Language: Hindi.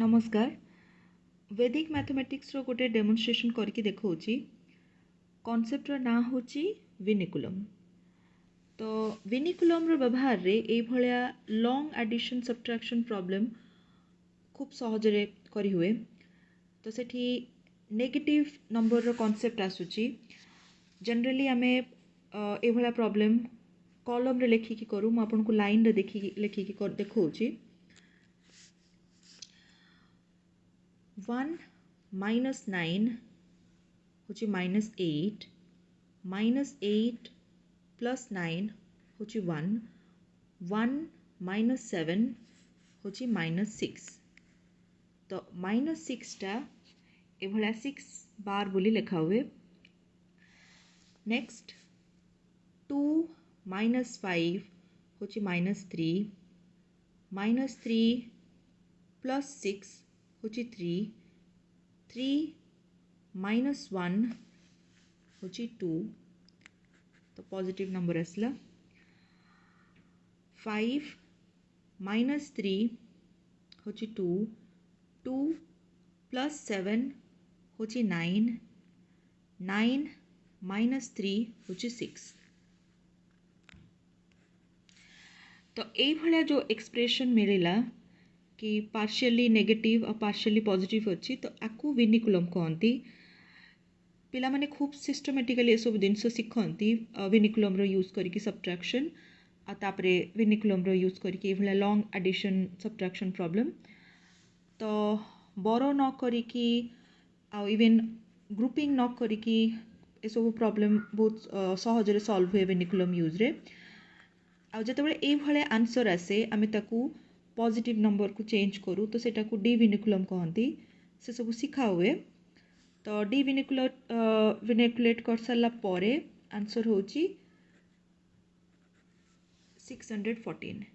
नमस्कार। वैदिक मैथमेटिक्स रो गोटे डेमोन्स्ट्रेशन करके देखौची। कॉन्सेप्ट रो ना होची विनिकुलम। तो विनिकुलम रो व्यवहार रे एई भलिया लॉन्ग एडिशन सब्ट्रैक्शन प्रॉब्लम खूब सहज रे करी हुए। तो सेठी नेगेटिव नंबर रो कॉन्सेप्ट आसुची। जनरली आमे ए भलिया प्रॉब्लम कॉलम रे लेखि की करू। म आपन को लाइन रे लेखि की कर देखौची। 1 minus 9 होची -8 -8 plus 9 होची 1 1 minus 7 होची -6। तो -6 टा ए भला 6 बार बोली लिखा हुए। नेक्स्ट 2 minus 5 होची -3 -3 plus 6 होची 3 3 minus 1 होची 2। तो पॉजिटिव नंबर असला। 5 minus 3 होची 2 2 plus 7 होची 9 9 minus 3 होची 6। तो ए भलिया जो एक्सप्रेशन मिलेला कि पार्शियली नेगेटिव और पार्शियली पॉजिटिव अच्छी, तो आकु विनिकुलम कहती। पिला माने खूब सिस्टमेटिकली सब जिनस शिखती विनिकुलम रो यूज करके सब्ट्रैक्शन आ तापरे विनिकुलम रो यूज करके ए भलिया लॉन्ग एडिशन सब्ट्रैक्शन प्रॉब्लम। तो बरो न करिकी आ इवन ग्रुपिंग न करिकी ए सब प्रॉब्लम बहुत सहज रे सॉल्व हुए विनिकुलम यूज रे। आ जतबेले ए भलिया आंसर आसे आमे ताकू पॉजिटिव नंबर को चेंज करूँ तो सेटा को डी विनिकुलम कहती। से सब शिखा हुए। तो डी विनिकुलेट कर सारा परे आंसर होची 614।